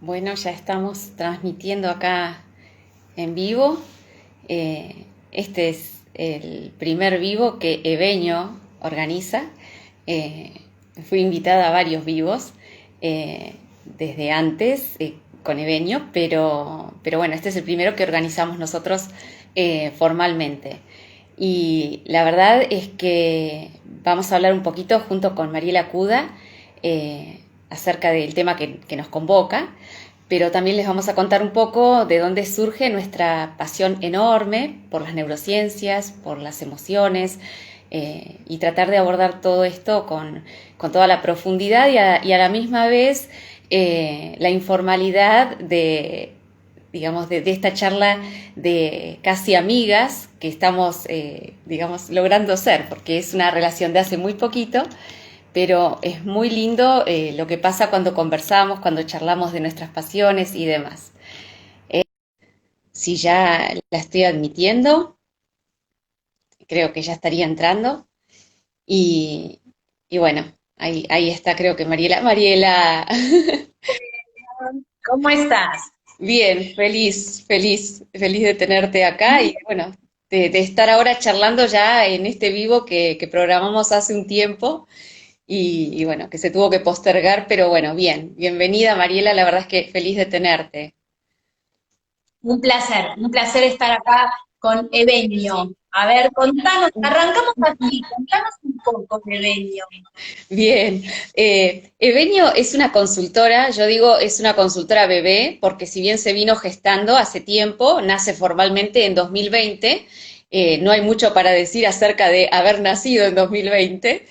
Bueno, ya estamos transmitiendo acá en vivo. Este es el primer vivo que Eveño organiza. Eh, Fui invitada a varios vivos desde antes con Eveño, pero bueno, este es el primero que organizamos nosotros formalmente. Y la verdad es que vamos a hablar un poquito junto con Mariela Cuda acerca del tema que nos convoca, pero también les vamos a contar un poco de dónde surge nuestra pasión enorme por las neurociencias, por las emociones, y tratar de abordar todo esto con toda la profundidad y a la misma vez la informalidad de, digamos, de esta charla de casi amigas que estamos, digamos, logrando ser, porque es una relación de hace muy poquito, pero es muy lindo lo que pasa cuando conversamos, cuando charlamos de nuestras pasiones y demás. Si ya la estoy admitiendo, creo que ya estaría entrando. Y, y bueno, ahí está, creo que Mariela. Mariela, ¿Cómo estás? bien, feliz de tenerte acá y bueno, de estar ahora charlando ya en este vivo que programamos hace un tiempo y bueno, que se tuvo que postergar, pero bueno, bien, bienvenida Mariela, la verdad es que feliz de tenerte. Un placer estar acá con Evenio. A ver, contanos, arrancamos así, contanos un poco de Evenio. Bien, Evenio es una consultora, yo digo es una consultora bebé, porque si bien se vino gestando hace tiempo, nace formalmente en 2020, no hay mucho para decir acerca de haber nacido en 2020,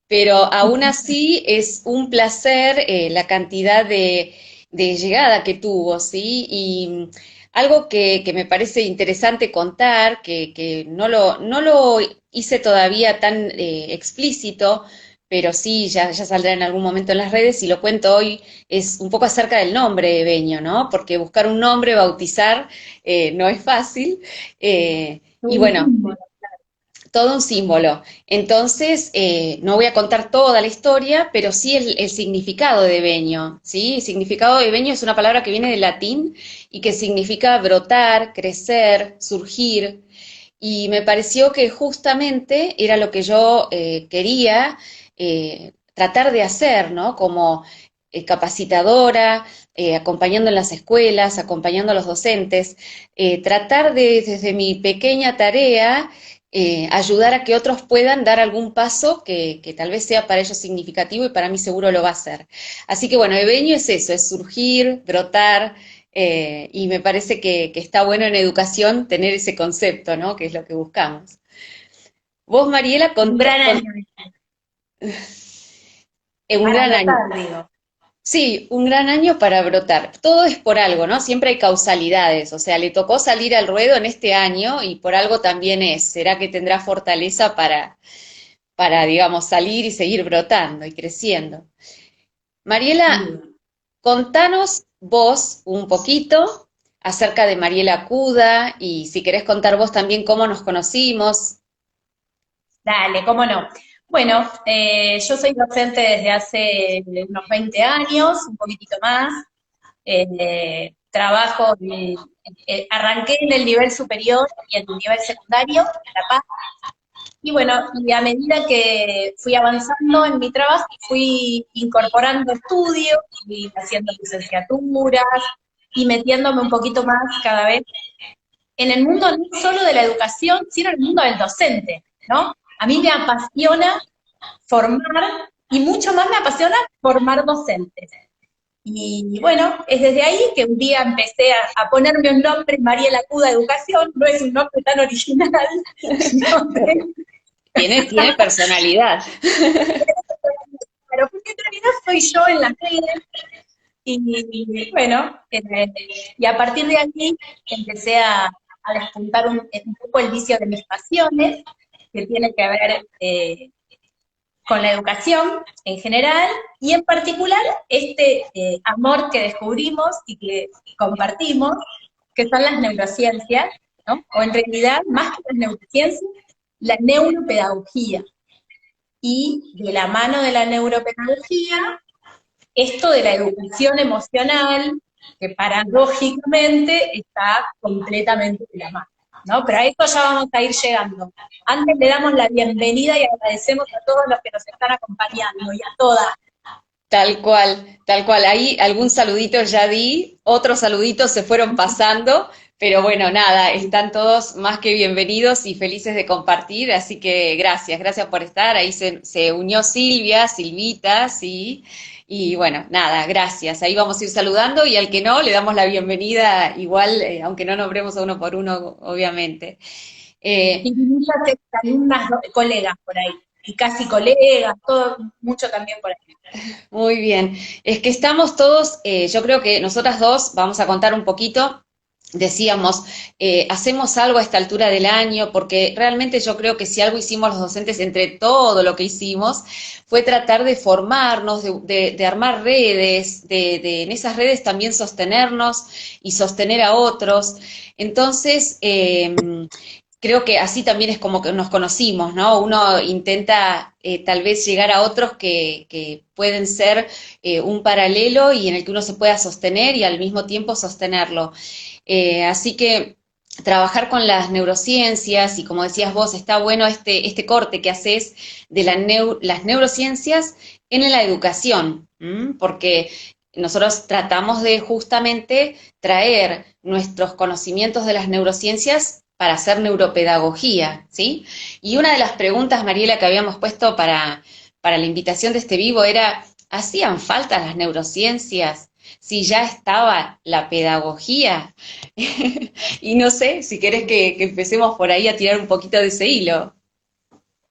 pero aún así es un placer la cantidad de llegada que tuvo, ¿sí? Y algo que me parece interesante contar, que no lo hice todavía tan explícito, pero sí, ya saldrá en algún momento en las redes y lo cuento hoy, es un poco acerca del nombre de Beño, ¿no? Porque buscar un nombre, bautizar, no es fácil. Y Un bueno, símbolo. todo un símbolo. Entonces, no voy a contar toda la historia, pero sí el significado de Beño, ¿sí? El significado de Beño es una palabra que viene del latín y que significa brotar, crecer, surgir. Y me pareció que justamente era lo que yo quería tratar de hacer, ¿no? Como capacitadora, acompañando en las escuelas, acompañando a los docentes, tratar de, desde mi pequeña tarea, ayudar a que otros puedan dar algún paso que tal vez sea para ellos significativo y para mí seguro lo va a ser. Así que bueno, Evenio es eso, es surgir, brotar, y me parece que está bueno en educación tener ese concepto, ¿no? Que es lo que buscamos. Vos, Mariela, Un gran año un para gran año. brotar, digo. Sí, un gran año para brotar. Todo es por algo, ¿no? Siempre hay causalidades. O sea, le tocó salir al ruedo en este año y por algo también es. ¿Será que tendrá fortaleza digamos, salir y seguir brotando y creciendo? Sin Mariela, duda. contanos vos un poquito acerca de Mariela Cuda y si querés contar vos también cómo nos conocimos. Dale, cómo no. Bueno, yo soy docente desde hace unos 20 años, un poquitito más. Trabajo, arranqué en el nivel superior y en el nivel secundario, en La Paz. Y bueno, y a medida que fui avanzando en mi trabajo, fui incorporando estudios, fui haciendo licenciaturas y metiéndome un poquito más cada vez en el mundo no solo de la educación, sino en el mundo del docente, ¿no? A mí me apasiona formar y mucho más me apasiona formar docentes. Y bueno, es desde ahí que un día empecé a ponerme un nombre, Mariela Cuda Educación, no es un nombre tan original, no sé. Tiene personalidad. Pero porque en realidad soy yo en las redes y bueno, y a partir de ahí empecé a despuntar un poco el vicio de mis pasiones, que tiene que ver con la educación en general y en particular este amor que descubrimos y que compartimos, que son las neurociencias, ¿no? O en realidad, más que las neurociencias, la neuropedagogía. Y de la mano de la neuropedagogía, esto de la educación emocional, que paradójicamente está completamente de la mano, ¿no? Pero a esto ya vamos a ir llegando. Antes le damos la bienvenida y agradecemos a todos los que nos están acompañando y a todas. Tal cual, tal cual. Ahí algún saludito ya di, otros saluditos se fueron pasando, pero bueno, nada, están todos más que bienvenidos y felices de compartir, así que gracias, gracias por estar. Ahí se unió Silvia, Silvita, sí, y bueno, nada, gracias. Ahí vamos a ir saludando y al que no, le damos la bienvenida igual, aunque no nombremos a uno por uno, obviamente. Y muchas alumnas, colegas por ahí, y casi colegas, todo, mucho también por ahí. Muy bien, es que estamos todos, yo creo que nosotras dos vamos a contar un poquito, decíamos, hacemos algo a esta altura del año, porque realmente yo creo que si algo hicimos los docentes entre todo lo que hicimos, fue tratar de formarnos, de armar redes, en esas redes también sostenernos y sostener a otros. Entonces, creo que así también es como que nos conocimos, ¿no? Uno intenta tal vez llegar a otros que pueden ser un paralelo y en el que uno se pueda sostener y al mismo tiempo sostenerlo. Así que trabajar con las neurociencias y como decías vos, está bueno este corte que haces de las neurociencias en la educación, porque nosotros tratamos de justamente traer nuestros conocimientos de las neurociencias para hacer neuropedagogía, ¿sí? Y una de las preguntas, Mariela, que habíamos puesto para la invitación de este vivo era, ¿hacían falta las neurociencias si ya estaba la pedagogía? Y no sé, si querés que empecemos por ahí a tirar un poquito de ese hilo.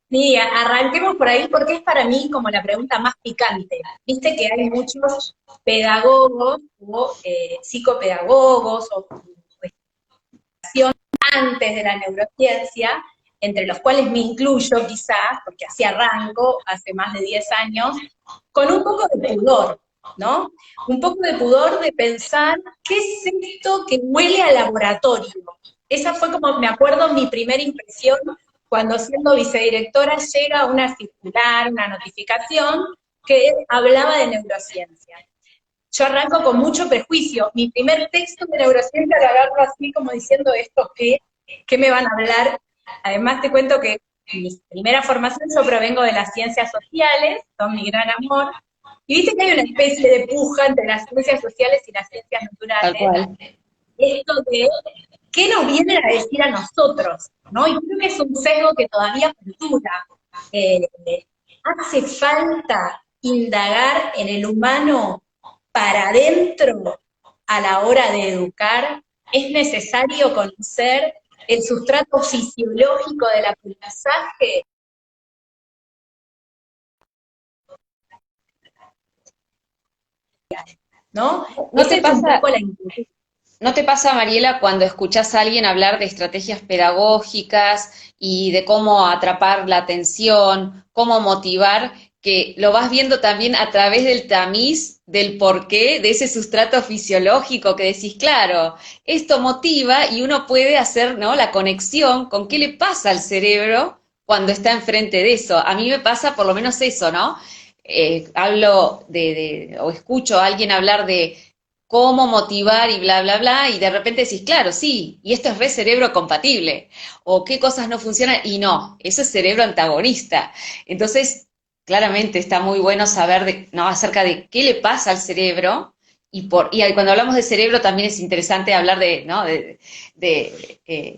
Sí, arranquemos por ahí porque es para mí como la pregunta más picante. Viste que hay muchos pedagogos o psicopedagogos o antes de la neurociencia, entre los cuales me incluyo quizás, porque así arranco hace más de 10 años, con un poco de pudor, ¿no? Un poco de pudor de pensar, ¿qué es esto que huele a laboratorio? Esa fue como, me acuerdo, mi primera impresión cuando siendo vicedirectora llega una circular, una notificación que hablaba de neurociencia. Yo arranco con mucho prejuicio. Mi primer texto de neurociencia lo agarro así como diciendo esto, ¿qué me van a hablar? Además te cuento que mi primera formación yo provengo de las ciencias sociales, son mi gran amor, y viste que hay una especie de puja entre las ciencias sociales y las ciencias Tal naturales, cual. esto de qué nos vienen a decir a nosotros, ¿no? Y creo que es un sesgo que todavía perdura. Eh, Hace falta indagar en el humano para adentro a la hora de educar. Es necesario conocer el sustrato fisiológico del aprendizaje, ¿no? ¿No te Esa es un pasa, poco la inquietud. ¿No te pasa, Mariela, cuando escuchás a alguien hablar de estrategias pedagógicas y de cómo atrapar la atención, cómo motivar, que lo vas viendo también a través del tamiz del porqué, de ese sustrato fisiológico que decís, claro, esto motiva y uno puede hacer, ¿no?, la conexión con qué le pasa al cerebro cuando está enfrente de eso? A mí me pasa por lo menos eso, ¿no? Hablo o escucho a alguien hablar de cómo motivar y bla, bla, bla, y de repente decís, claro, sí, y esto es re cerebro compatible, o qué cosas no funcionan, y no, eso es cerebro antagonista. Entonces, claramente está muy bueno saber ¿no?, acerca de qué le pasa al cerebro, y cuando hablamos de cerebro también es interesante hablar ¿no?,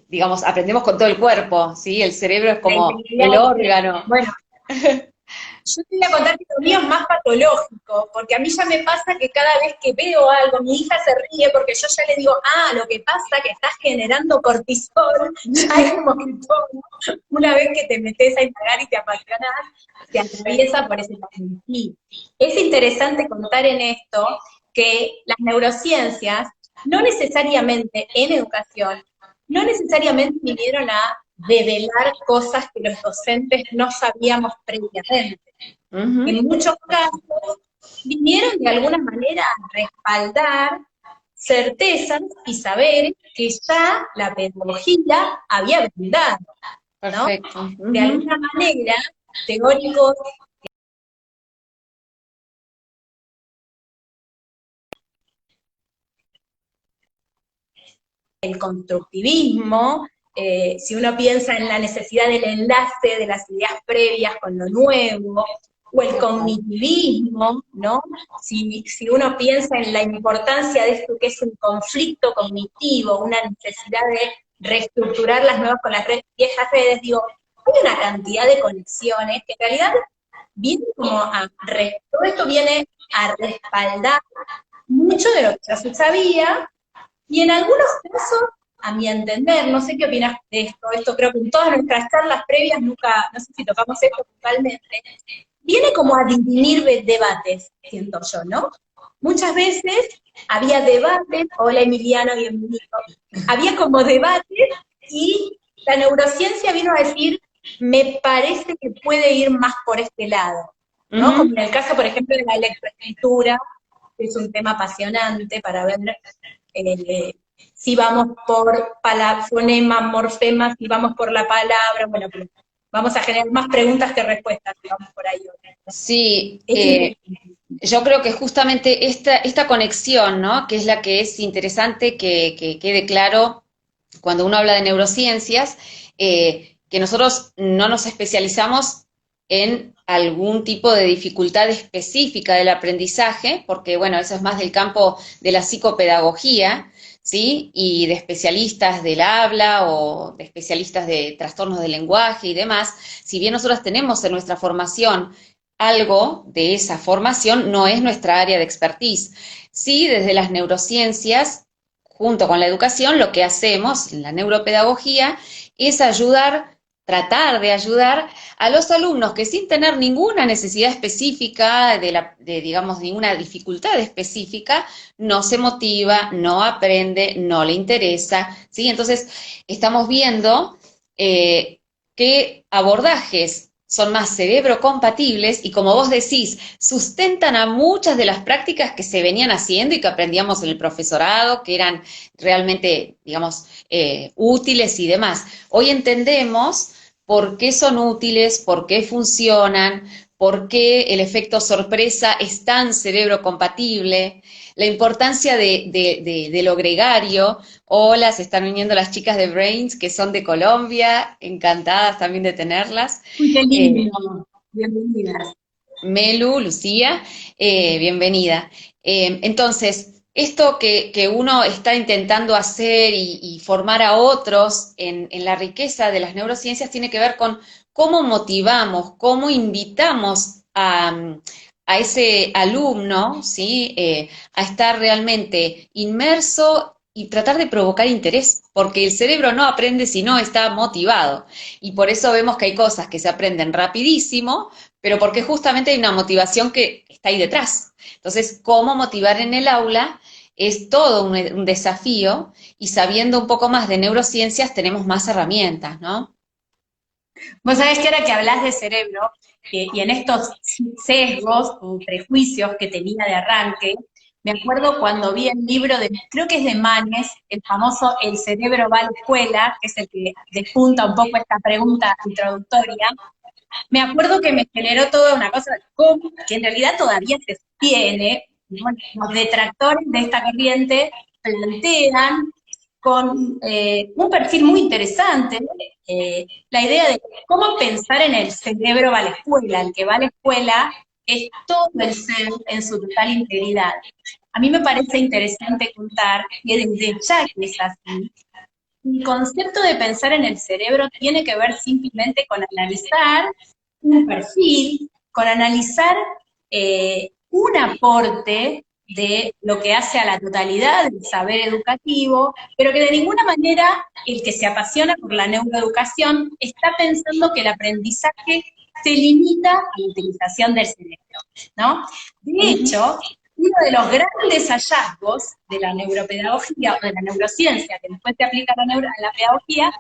digamos, aprendemos con todo el cuerpo, ¿sí? El cerebro es La como integridad. el órgano. Bueno, yo te voy a contar que lo mío es más patológico, porque a mí ya me pasa que cada vez que veo algo, mi hija se ríe porque yo ya le digo, lo que pasa es que estás generando cortisol, ya es como que todo, una vez que te metes a indagar y te apasionas, te atraviesa por ese camino. Sí. Es interesante contar en esto que las neurociencias, no necesariamente en educación, no necesariamente vinieron a develar cosas que los docentes no sabíamos previamente. Ujú. En muchos casos vinieron de alguna manera a respaldar certezas y saberes que ya la pedagogía había brindado, ¿no? Perfecto. De Ujú. alguna manera, teóricos el constructivismo, si uno piensa en la necesidad del enlace de las ideas previas con lo nuevo, o el cognitivismo, ¿no? Si uno piensa en la importancia de esto que es un conflicto cognitivo, una necesidad de reestructurar las nuevas con las viejas redes, digo, hay una cantidad de conexiones que en realidad viene como todo esto viene a respaldar mucho de lo que ya se sabía, y en algunos casos, a mi entender, no sé qué opinas de esto creo que en todas nuestras charlas previas nunca, no sé si tocamos esto totalmente, viene como a dirimir debates, siento yo, ¿no? Muchas veces había debates, hola Emiliano, bienvenido, había como debates y la neurociencia vino a decir, me parece que puede ir más por este lado, ¿no? Como en el caso, por ejemplo, de la electroescritura, que es un tema apasionante para ver si vamos por fonemas, morfemas, si vamos por la palabra, bueno, pero vamos a generar más preguntas que respuestas, si vamos por ahí. Sí, yo creo que justamente esta conexión, ¿no? Que es la que es interesante que quede claro cuando uno habla de neurociencias, que nosotros no nos especializamos en algún tipo de dificultad específica del aprendizaje, porque bueno, eso es más del campo de la psicopedagogía, ¿sí? Y de especialistas del habla o de especialistas de trastornos del lenguaje y demás. Si bien nosotros tenemos en nuestra formación algo de esa formación, no es nuestra área de expertise. Sí, desde las neurociencias, junto con la educación, lo que hacemos en la neuropedagogía es ayudar, tratar de ayudar a los alumnos que sin tener ninguna necesidad específica, digamos, ninguna dificultad específica, no se motiva, no aprende, no le interesa, ¿sí? Entonces, estamos viendo qué abordajes son más cerebro-compatibles y, como vos decís, sustentan a muchas de las prácticas que se venían haciendo y que aprendíamos en el profesorado, que eran realmente, digamos, útiles y demás. Hoy entendemos por qué son útiles, por qué funcionan, por qué el efecto sorpresa es tan cerebro-compatible, la importancia de lo gregario. Hola, se están uniendo las chicas de Brains, que son de Colombia, encantadas también de tenerlas. Uy, qué lindo, bienvenidas. Melu, Lucía, bienvenida. Entonces, esto que uno está intentando hacer y formar a otros en la riqueza de las neurociencias tiene que ver con cómo motivamos, cómo invitamos a ese alumno, ¿sí? A estar realmente inmerso y tratar de provocar interés, porque el cerebro no aprende si no está motivado. Y por eso vemos que hay cosas que se aprenden rapidísimo, pero porque justamente hay una motivación que está ahí detrás. Entonces, cómo motivar en el aula es todo un desafío, y sabiendo un poco más de neurociencias tenemos más herramientas, ¿no? Vos sabés que ahora que hablás de cerebro, y en estos sesgos o prejuicios que tenía de arranque, me acuerdo cuando vi el libro creo que es de Manes, el famoso El cerebro va a la escuela, que es el que despunta un poco esta pregunta introductoria. Me acuerdo que me generó toda una cosa, que en realidad todavía se sostiene. Bueno, los detractores de esta corriente plantean con un perfil muy interesante la idea de cómo pensar en el cerebro va a la escuela. El que va a la escuela es todo el ser en su total integridad. A mí me parece interesante contar que desde ya que es así, el concepto de pensar en el cerebro tiene que ver simplemente con analizar un perfil, con analizar un aporte de lo que hace a la totalidad del saber educativo, pero que de ninguna manera el que se apasiona por la neuroeducación está pensando que el aprendizaje se limita a la utilización del cerebro, ¿no? De hecho, uno de los grandes hallazgos de la neuropedagogía o de la neurociencia, que después se aplica a la pedagogía,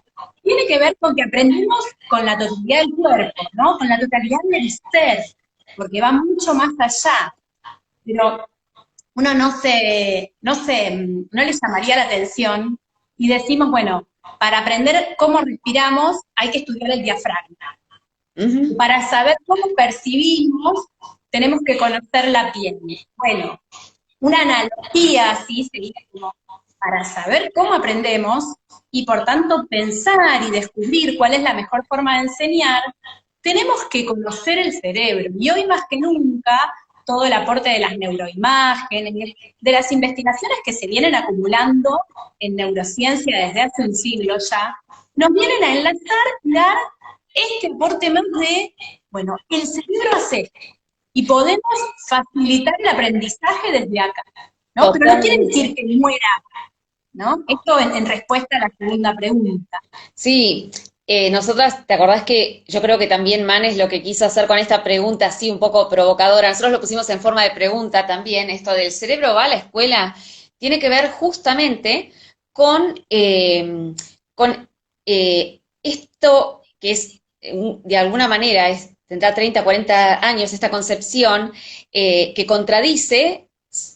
tiene que ver con que aprendemos con la totalidad del cuerpo, ¿no? Con la totalidad del ser, porque va mucho más allá. Pero uno no le llamaría la atención y decimos, bueno, para aprender cómo respiramos hay que estudiar el diafragma. Para saber cómo percibimos, tenemos que conocer la piel. Bueno, una analogía así sería como para saber cómo aprendemos y por tanto pensar y descubrir cuál es la mejor forma de enseñar, tenemos que conocer el cerebro. Y hoy más que nunca, todo el aporte de las neuroimágenes, de las investigaciones que se vienen acumulando en neurociencia desde hace un siglo ya, nos vienen a enlazar y dar este aporte más de, bueno, el cerebro hace esto, y podemos facilitar el aprendizaje desde acá, ¿no? Pero no quiere decir que muera, ¿no? Esto en respuesta a la segunda pregunta. Sí, nosotras, ¿te acordás que yo creo que también Manes lo que quiso hacer con esta pregunta así un poco provocadora? Nosotros lo pusimos en forma de pregunta también, esto del cerebro va a la escuela, tiene que ver justamente con esto que es, de alguna manera, tendrá 30, 40 años esta concepción que contradice,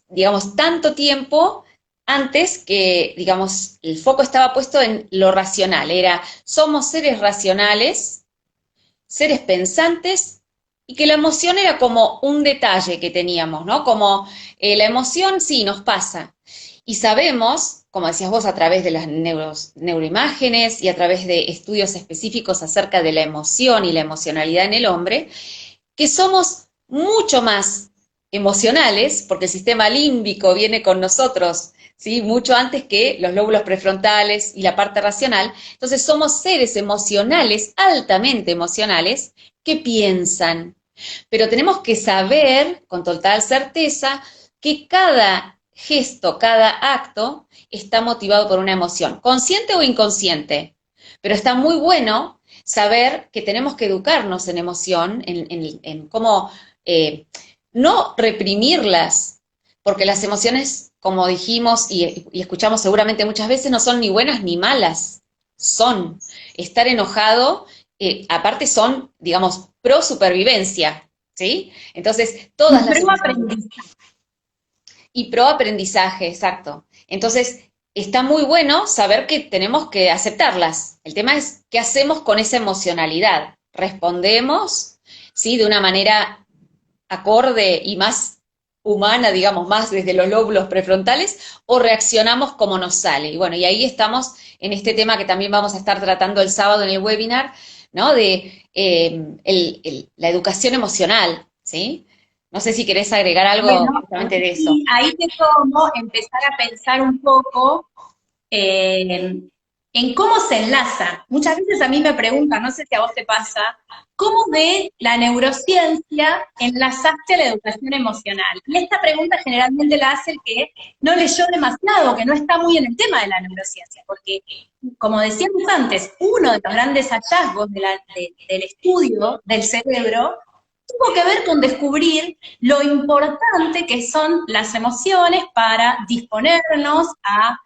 digamos, tanto tiempo antes que, digamos, el foco estaba puesto en lo racional, era, somos seres racionales, seres pensantes, y que la emoción era como un detalle que teníamos, ¿no? Como la emoción sí nos pasa, y sabemos, como decías vos, a través de las neuroimágenes y a través de estudios específicos acerca de la emoción y la emocionalidad en el hombre, que somos mucho más emocionales, porque el sistema límbico viene con nosotros, ¿sí? Mucho antes que los lóbulos prefrontales y la parte racional. Entonces somos seres emocionales, altamente emocionales, que piensan. Pero tenemos que saber con total certeza que cada gesto, cada acto está motivado por una emoción, consciente o inconsciente. Pero está muy bueno saber que tenemos que educarnos en emoción, en cómo no reprimirlas, porque las emociones, como dijimos y escuchamos seguramente muchas veces, no son ni buenas ni malas, son. Estar enojado, aparte son, digamos, pro supervivencia, ¿sí? Entonces, todas las emociones. Y pro aprendizaje, exacto. Entonces, está muy bueno saber que tenemos que aceptarlas. El tema es qué hacemos con esa emocionalidad. ¿Respondemos, sí, de una manera acorde y más humana, digamos, más desde los lóbulos prefrontales, o reaccionamos como nos sale? Y bueno, y ahí estamos en este tema que también vamos a estar tratando el sábado en el webinar, ¿no? De la educación emocional, ¿sí? No sé si querés agregar algo Bueno, justamente de eso. sí, ahí te tomo empezar a pensar un poco en cómo se enlaza. Muchas veces a mí me preguntan, no sé si a vos te pasa, ¿cómo de la neurociencia enlazaste a la educación emocional? Y esta pregunta generalmente la hace el que no leyó demasiado, que no está muy en el tema de la neurociencia, porque, como decíamos antes, uno de los grandes hallazgos del estudio del cerebro tuvo que ver con descubrir lo importante que son las emociones para disponernos a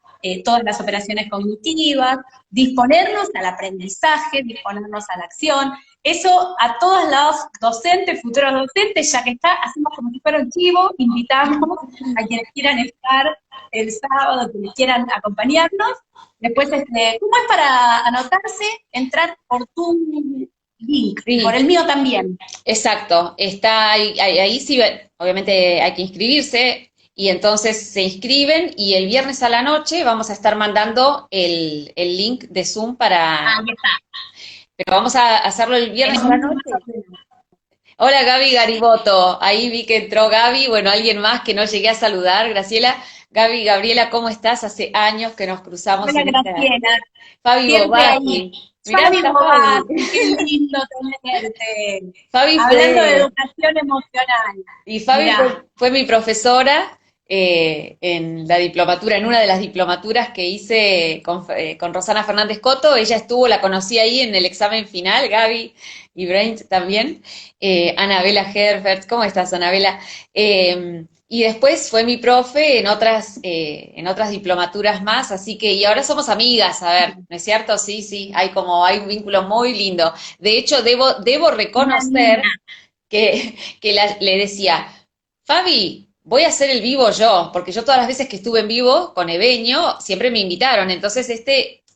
todas las operaciones cognitivas, disponernos al aprendizaje, disponernos a la acción. Eso a todos los docentes, futuros docentes, ya que está, hacemos como si fuera un chivo, invitamos a quienes quieran estar el sábado, quienes quieran acompañarnos. Después, ¿cómo es para anotarse? Entrar por tu link, Sí, por el mío también. exacto. Está ahí sí, obviamente hay que inscribirse y entonces se inscriben y el viernes a la noche vamos a estar mandando el link de Zoom Ahí está. pero vamos a hacerlo el viernes a la noche. Hola Gaby Gariboto, ahí vi que entró Gaby, bueno, alguien más que no llegué a saludar, Graciela. Gaby, Gabriela, ¿cómo estás? Hace años que nos cruzamos Hola en esta... Graciela, Fabi siempre ahí. Bobati, mirá, Fabi está Bobat, Fabi. qué lindo tenerte. Fabi Hablando de fue, educación emocional. y Fabi Mirá, fue mi profesora en la diplomatura, en una de las diplomaturas que hice con Rosana Fernández Coto. Ella estuvo, la conocí ahí en el examen final, Gaby y Brain también. Anabela Herfert, ¿cómo estás, Anabela? Y después fue mi profe en otras diplomaturas más, así que, y ahora somos amigas, a ver, ¿no es cierto? Sí, sí, hay un vínculo muy lindo. De hecho, debo una reconocer niña. le decía, Fabi, voy a hacer el vivo yo, porque yo todas las veces que estuve en vivo con Eveño, siempre me invitaron, entonces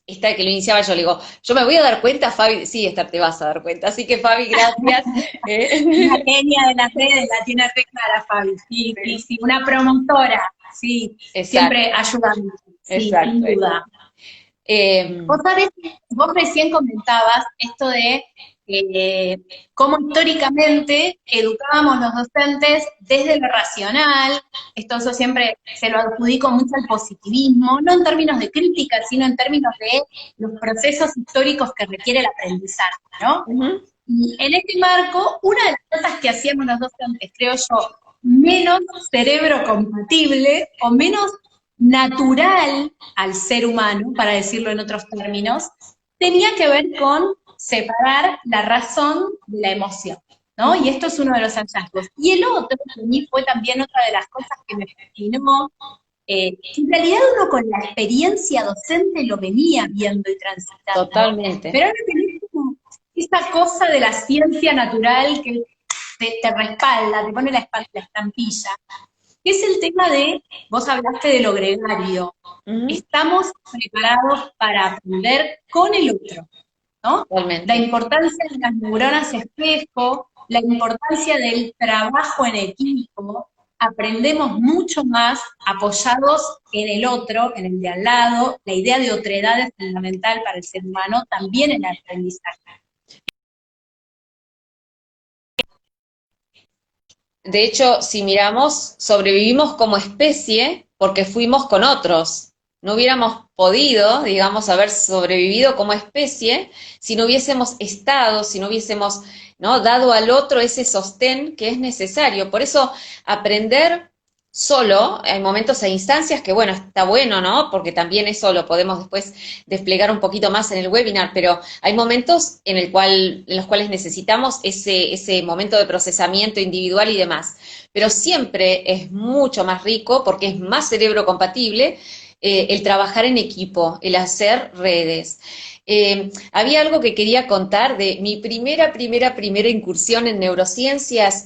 esta que lo iniciaba yo, le digo, yo me voy a dar cuenta, Fabi, sí, Esther, te vas a dar cuenta, así que Fabi, gracias. Una genia de las redes, la tiene re clara, Fabi. Sí, sí, sí, una promotora, sí, Exacto. siempre ayudando. Sí, sin duda. Vos sabés, vos recién comentabas esto de cómo históricamente educábamos los docentes desde lo racional, esto yo siempre se lo adjudico mucho al positivismo, no en términos de crítica, sino en términos de los procesos históricos que requiere el aprendizaje, ¿no? Y en este marco, una de las cosas que hacíamos los docentes, creo yo, menos cerebro compatible o menos natural al ser humano, para decirlo en otros términos, tenía que ver con separar la razón de la emoción, ¿no? Y esto es uno de los hallazgos. Y el otro, para mí, fue también otra de las cosas que me fascinó. En realidad uno con la experiencia docente lo venía viendo y transitando. Totalmente. Pero ahora tenés como esa cosa de la ciencia natural que te respalda, te pone la estampilla, que es el tema de, vos hablaste de lo gregario, estamos preparados para aprender con el otro, ¿no? Totalmente. La importancia de las neuronas espejo, la importancia del trabajo en equipo, aprendemos mucho más apoyados en el otro, en el de al lado, la idea de otredad es fundamental para el ser humano, también en el aprendizaje. De hecho, si miramos, sobrevivimos como especie porque fuimos con otros. No hubiéramos podido, digamos, haber sobrevivido como especie si no hubiésemos estado, si no hubiésemos, ¿no?, dado al otro ese sostén que es necesario. Por eso, aprender solo, hay momentos e instancias que, bueno, está bueno, ¿no? Porque también eso lo podemos después desplegar un poquito más en el webinar, pero hay momentos en los cuales necesitamos ese momento de procesamiento individual y demás. Pero siempre es mucho más rico porque es más cerebro compatible el trabajar en equipo, el hacer redes. Había algo que quería contar de mi primera incursión en neurociencias.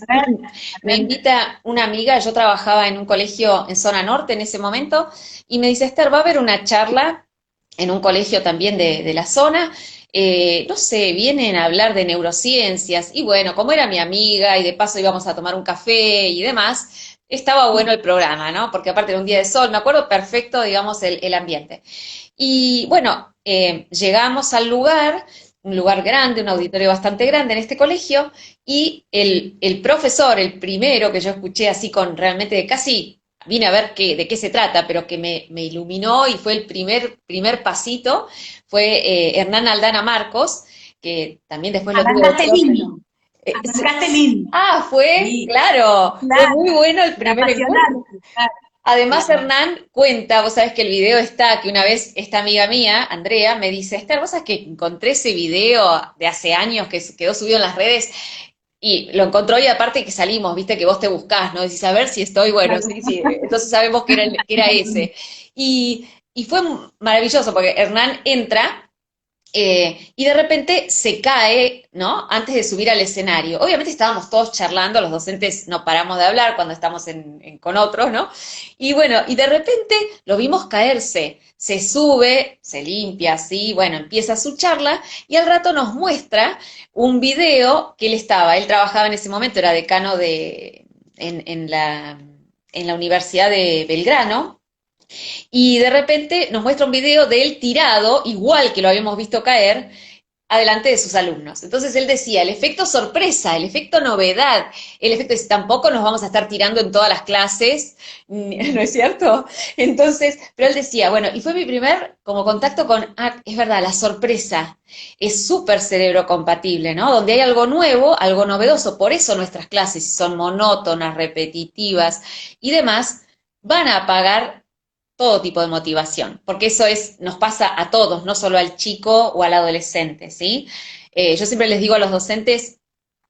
Me invita una amiga, yo trabajaba en un colegio en zona norte en ese momento, y me dice, Esther, va a haber una charla en un colegio también de la zona, no sé, vienen a hablar de neurociencias, y bueno, como era mi amiga y de paso íbamos a tomar un café y demás, estaba bueno el programa, ¿no? Porque aparte era un día de sol, me acuerdo perfecto, digamos, el ambiente. Y bueno, llegamos al lugar, un lugar grande, un auditorio bastante grande en este colegio, y el profesor, el primero que yo escuché así con realmente casi, vine a ver de qué se trata, pero que me iluminó y fue el primer pasito, fue Hernán Aldana Marcos, que también después lo tuve de lindo. Arrancaste lindo. Fue, sí. claro, fue muy bueno el primer encuentro. Claro. Además, claro. Hernán cuenta, vos sabés que el video está, que una vez esta amiga mía, Andrea, me dice, Esther, vos sabés que encontré ese video de hace años que quedó subido en las redes y lo encontró y aparte que salimos, viste que vos te buscás, ¿no? Decís, a ver si estoy, bueno, claro. Sí, entonces sabemos que era ese. Y fue maravilloso porque Hernán entra y de repente se cae, ¿no? Antes de subir al escenario. Obviamente estábamos todos charlando, los docentes no paramos de hablar cuando estamos con otros, ¿no? Y bueno, y de repente lo vimos caerse. Se sube, se limpia así, bueno, empieza su charla y al rato nos muestra un video que él trabajaba en ese momento, era decano en la Universidad de Belgrano. Y de repente nos muestra un video de él tirado, igual que lo habíamos visto caer, adelante de sus alumnos. Entonces él decía, el efecto sorpresa, el efecto novedad, el efecto de tampoco nos vamos a estar tirando en todas las clases, ¿no es cierto? Entonces, pero él decía, bueno, y fue mi primer como contacto con, es verdad, la sorpresa, es súper cerebro compatible, ¿no? Donde hay algo nuevo, algo novedoso, por eso nuestras clases, si son monótonas, repetitivas y demás, van a apagar todo tipo de motivación, porque eso nos pasa a todos, no solo al chico o al adolescente, ¿sí? Yo siempre les digo a los docentes,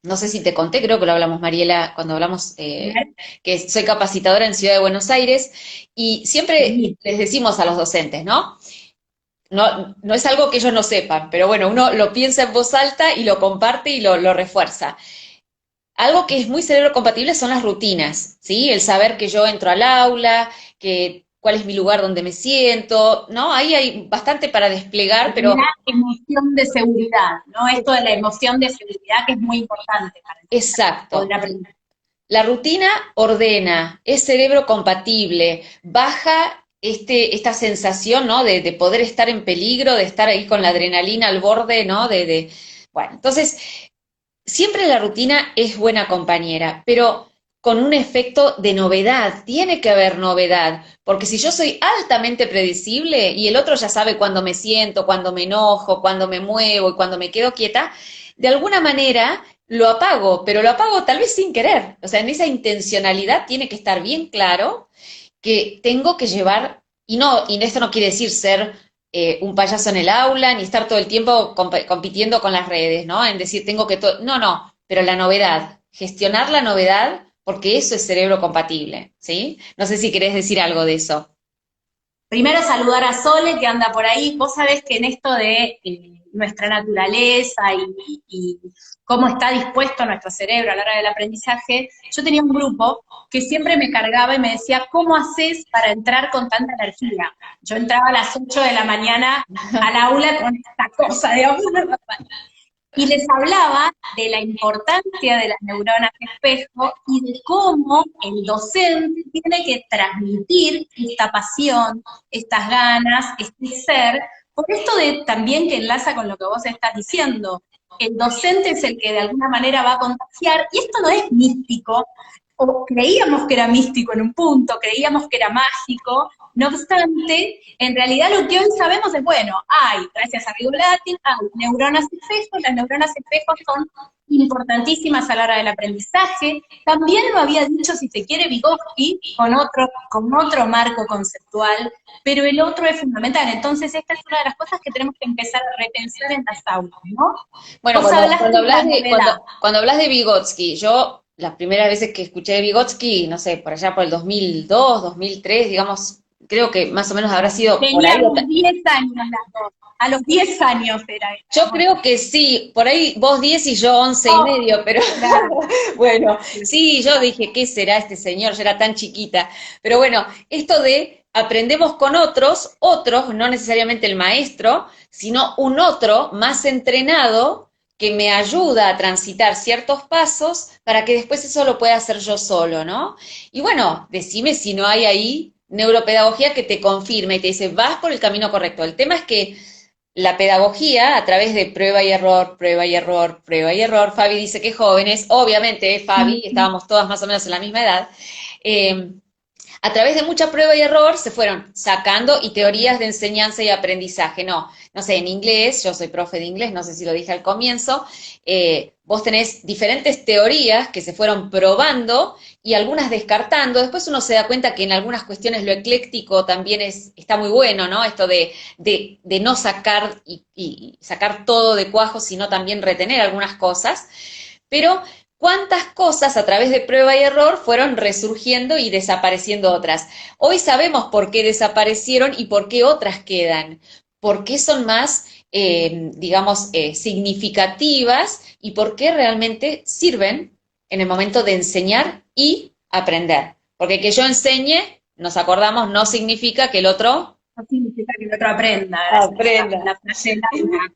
no sé si te conté, creo que lo hablamos, Mariela, cuando hablamos, que soy capacitadora en Ciudad de Buenos Aires, y siempre les decimos a los docentes, ¿no? No es algo que ellos no sepan, pero bueno, uno lo piensa en voz alta y lo comparte y lo refuerza. Algo que es muy cerebro compatible son las rutinas, ¿sí? El saber que yo entro al aula, cuál es mi lugar donde me siento, ¿no? Ahí hay bastante para desplegar, pero... La emoción de seguridad, ¿no? Esto de la emoción de seguridad que es muy importante para exacto. La rutina ordena, es cerebro compatible, baja esta sensación, ¿no? De poder estar en peligro, de estar ahí con la adrenalina al borde, ¿no? Bueno, entonces, siempre la rutina es buena compañera, pero con un efecto de novedad, tiene que haber novedad, porque si yo soy altamente predecible y el otro ya sabe cuándo me siento, cuándo me enojo, cuándo me muevo y cuándo me quedo quieta, de alguna manera lo apago, pero lo apago tal vez sin querer. O sea, en esa intencionalidad tiene que estar bien claro que tengo que llevar, y esto no quiere decir ser un payaso en el aula, ni estar todo el tiempo compitiendo con las redes, ¿no? En decir, tengo que todo, no, no, pero la novedad, gestionar la novedad, porque eso es cerebro compatible, ¿sí? No sé si querés decir algo de eso. Primero saludar a Sole, que anda por ahí. Vos sabés que en esto de nuestra naturaleza y cómo está dispuesto nuestro cerebro a la hora del aprendizaje, yo tenía un grupo que siempre me cargaba y me decía, ¿cómo haces para entrar con tanta energía? Yo entraba a las 8 de la mañana al aula con esta cosa, digamos, y les hablaba de la importancia de las neuronas espejo y de cómo el docente tiene que transmitir esta pasión, estas ganas, este ser, por esto de también que enlaza con lo que vos estás diciendo. El docente es el que de alguna manera va a contagiar, y esto no es místico, o creíamos que era místico en un punto, creíamos que era mágico, no obstante, en realidad lo que hoy sabemos es, bueno, hay, gracias a Rigolatin, hay neuronas espejo, las neuronas espejo son importantísimas a la hora del aprendizaje. También lo había dicho, si se quiere, Vygotsky, con otro marco conceptual, pero el otro es fundamental. Entonces, esta es una de las cosas que tenemos que empezar a repensar en las aulas, ¿no? Bueno, Vos hablaste de la novedad. cuando hablas de Vygotsky, yo las primeras veces que escuché de Vygotsky, no sé, por allá por el 2002, 2003, digamos, creo que más o menos habrá sido por ahí. Teníamos 10 años las dos. A los 10 años era Yo eso. creo que sí, por ahí vos 10 y yo 11 y medio, pero Claro, bueno, sí, yo dije, ¿qué será este señor? Yo era tan chiquita. Pero bueno, esto de aprendemos con otros, no necesariamente el maestro, sino un otro más entrenado que me ayuda a transitar ciertos pasos para que después eso lo pueda hacer yo solo, ¿no? Y bueno, decime si no hay ahí neuropedagogía que te confirme y te dice, vas por el camino correcto. El tema es que la pedagogía a través de prueba y error, prueba y error, prueba y error. Fabi dice que jóvenes, obviamente Fabi, estábamos todas más o menos en la misma edad, eh, a través de mucha prueba y error se fueron sacando y teorías de enseñanza y aprendizaje. No, no sé, en inglés, yo soy profe de inglés, no sé si lo dije al comienzo, vos tenés diferentes teorías que se fueron probando y algunas descartando. Después uno se da cuenta que en algunas cuestiones lo ecléctico también está muy bueno, ¿no? Esto de no sacar y sacar todo de cuajo, sino también retener algunas cosas. Pero cuántas cosas a través de prueba y error fueron resurgiendo y desapareciendo otras. Hoy sabemos por qué desaparecieron y por qué otras quedan, por qué son más, digamos, significativas y por qué realmente sirven en el momento de enseñar y aprender. Porque que yo enseñe, nos acordamos, no significa que el otro no significa que el otro aprenda, aprenda. la frase larga.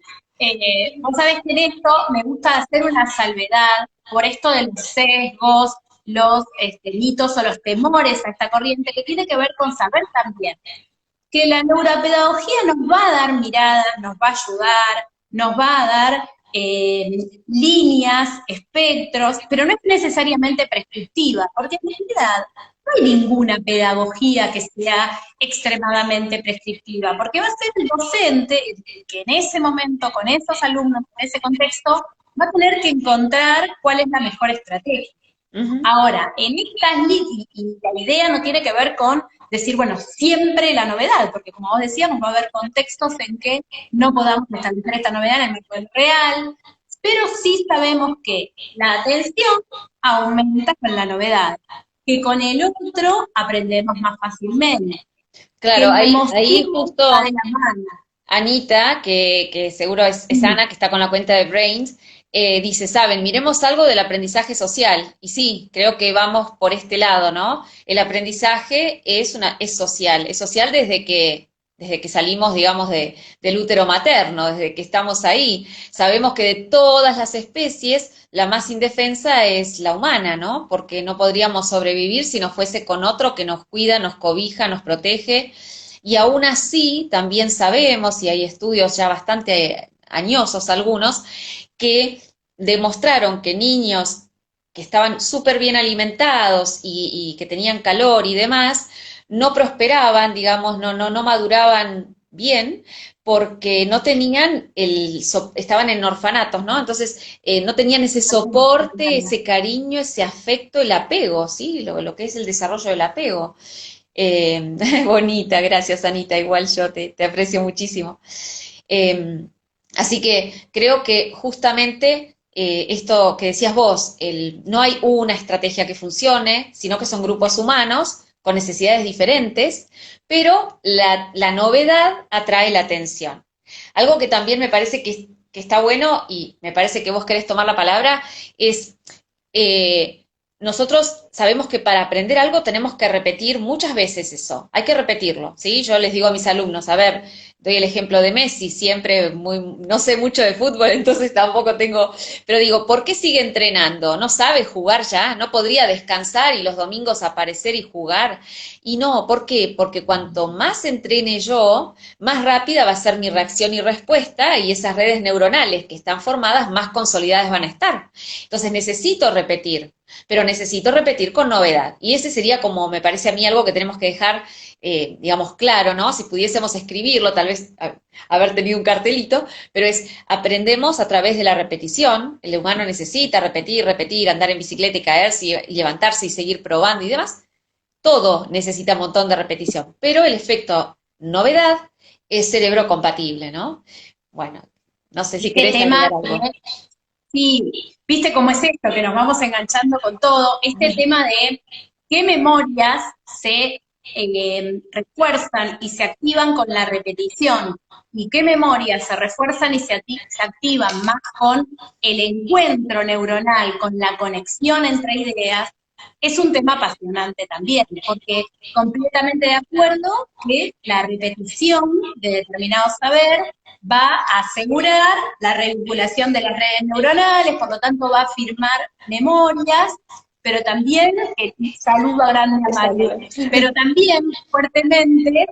Vos sabés que en esto me gusta hacer una salvedad por esto de los sesgos, los mitos o los temores a esta corriente que tiene que ver con saber también que la neuropedagogía nos va a dar miradas, nos va a ayudar, nos va a dar líneas, espectros, pero no es necesariamente prescriptiva, porque en realidad no hay ninguna pedagogía que sea extremadamente prescriptiva, porque va a ser el docente el que en ese momento, con esos alumnos, en ese contexto, va a tener que encontrar cuál es la mejor estrategia. Uh -huh. Ahora, en estas y la idea no tiene que ver con decir, bueno, siempre la novedad, porque como vos decíamos, va a haber contextos en que no podamos establecer esta novedad en el mercado real, pero sí sabemos que la atención aumenta con la novedad, que con el otro aprendemos más fácilmente, que Claro, la ahí emoción justo va de la mano. Anita, que seguro es Ana, que está con la cuenta de Brains, dice, saben, miremos algo del aprendizaje social. Y sí, creo que vamos por este lado, ¿no? El aprendizaje es social desde desde que salimos, digamos, del útero materno, desde que estamos ahí. Sabemos que de todas las especies, la más indefensa es la humana, ¿no? Porque no podríamos sobrevivir si no fuese con otro que nos cuida, nos cobija, nos protege. Y aún así, también sabemos, y hay estudios ya bastante añosos algunos, que demostraron que niños que estaban súper bien alimentados y que tenían calor y demás, no prosperaban, digamos, no maduraban bien, porque no tenían estaban en orfanatos, ¿no? Entonces, no tenían ese soporte, ese cariño, ese afecto, el apego, ¿sí? Lo que es el desarrollo del apego. Bonita, gracias Anita, igual yo te aprecio muchísimo. Así que creo que justamente esto que decías vos, no hay una estrategia que funcione, sino que son grupos humanos con necesidades diferentes, pero la novedad atrae la atención. Algo que también me parece que está bueno, y me parece que vos querés tomar la palabra, es nosotros sabemos que para aprender algo tenemos que repetir muchas veces eso, hay que repetirlo, ¿sí? Yo les digo a mis alumnos, a ver, doy el ejemplo de Messi, siempre no sé mucho de fútbol, entonces tampoco tengo, pero digo, ¿por qué sigue entrenando? ¿No sabe jugar ya? ¿No podría descansar y los domingos aparecer y jugar? Y no, ¿por qué? Porque cuanto más entrene yo, más rápida va a ser mi reacción y respuesta, y esas redes neuronales que están formadas más consolidadas van a estar. Entonces necesito repetir, pero necesito repetir con novedad. Y ese sería, como me parece a mí, algo que tenemos que dejar, digamos, claro, ¿no? Si pudiésemos escribirlo, tal vez haber tenido un cartelito, pero aprendemos a través de la repetición. El humano necesita repetir, repetir, andar en bicicleta y caerse y levantarse y seguir probando y demás. Todo necesita un montón de repetición, pero el efecto novedad es cerebro compatible, ¿no? Bueno, no sé si Este querés tema, agregar algo. sí, viste cómo es esto, que nos vamos enganchando con todo, este tema de qué memorias se refuerzan y se activan con la repetición, y qué memorias se refuerzan y se activan más con el encuentro neuronal, con la conexión entre ideas. Es un tema apasionante también, porque completamente de acuerdo que la repetición de determinado saber va a asegurar la revinculación de las redes neuronales, por lo tanto va a firmar memorias, pero también, saludo a grande a Mario, pero también fuertemente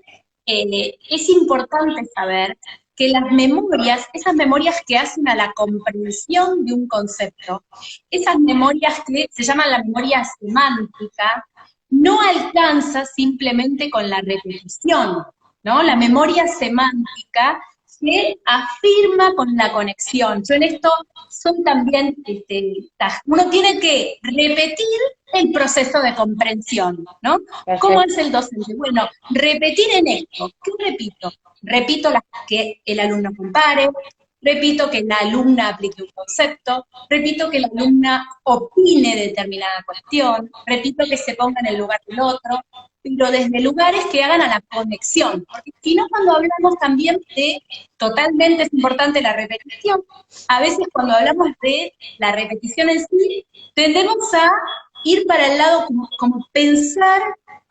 es importante saber que las memorias, esas memorias que hacen a la comprensión de un concepto, esas memorias que se llaman la memoria semántica, no alcanza simplemente con la repetición, ¿no? La memoria semántica se afirma con la conexión. Yo en esto son también, uno tiene que repetir el proceso de comprensión, ¿no? ¿Cómo Perfecto. es el docente? Bueno, repetir en esto. ¿Qué repito? Repito que el alumno compare, repito que la alumna aplique un concepto, repito que la alumna opine determinada cuestión, repito que se ponga en el lugar del otro, pero desde lugares que hagan a la conexión, porque si no, cuando hablamos también totalmente es importante la repetición, a veces cuando hablamos de la repetición en sí, tendemos a ir para el lado como pensar